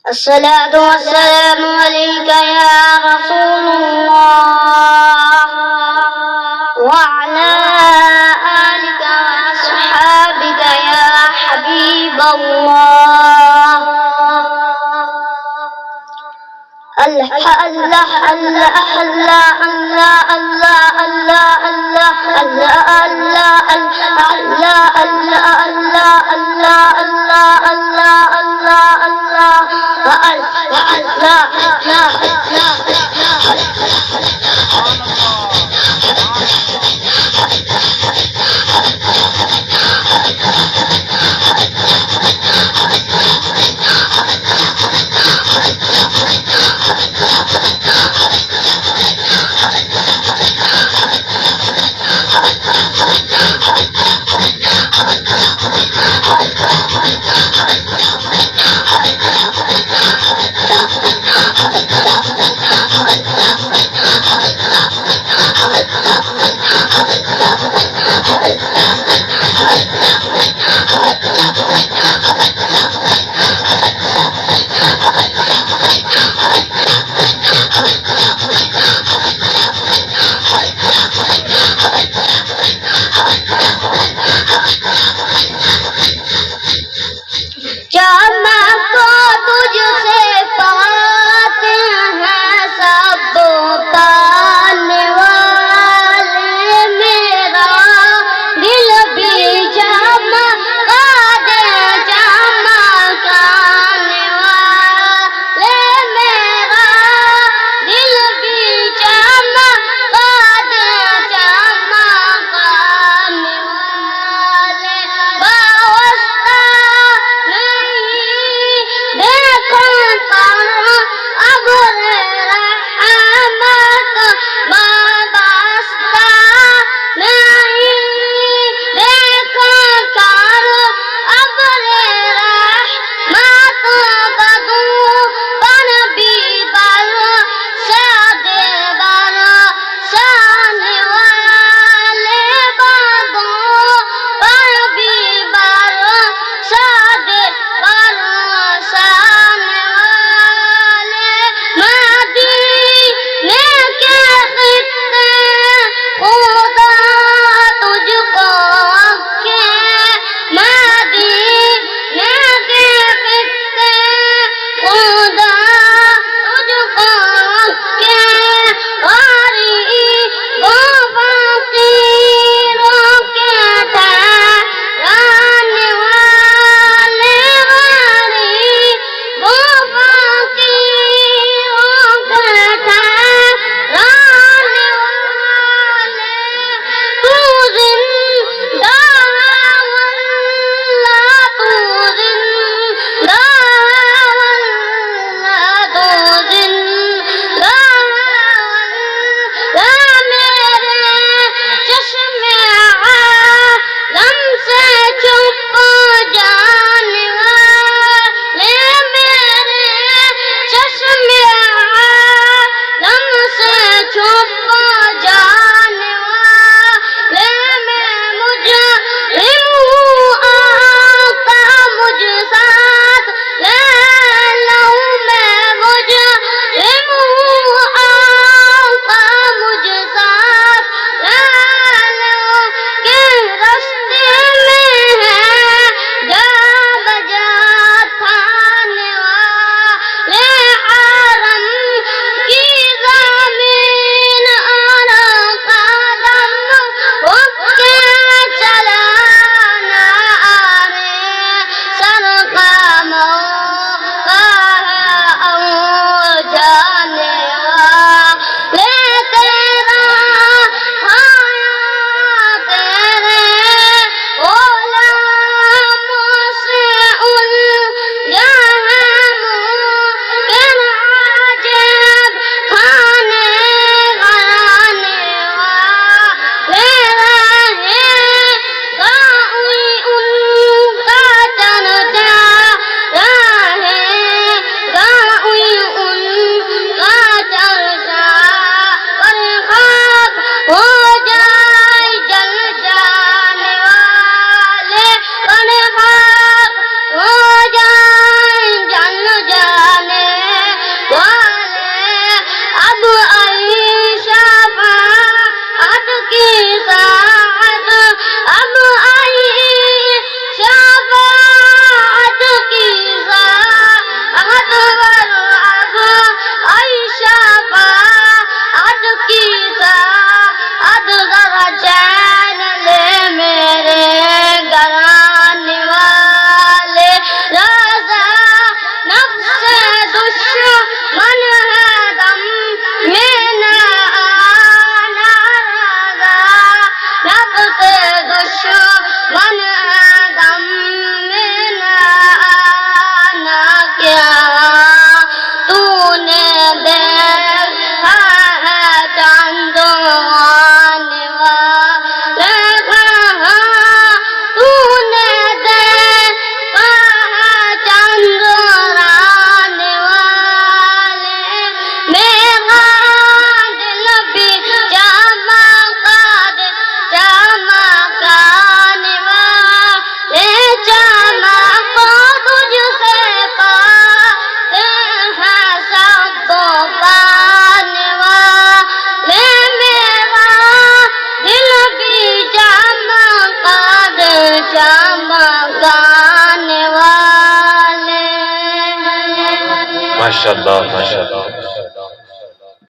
الصلاة والسلام عليك يا رسول الله وعلى آلك وأصحابك يا حبيب الله. اللہ اللہ اللہ اللہ اللہ اللہ اللہ اللہ اللہ اللہ اللہ اللہ اللہ اللہ اللہ اللہ کیا دشمن دم میں نہ کیا تو نے دیکھا ہے چاند آنے والے کہاں تو نے دیکھا ہے چاند آنے والے میرا دل بھی چمکانے والے چمکو تجھ سے پاتے ہیں سب کو پانے والے میرا دل بھی چمکانے والے ماشاءاللہ ماشاءاللہ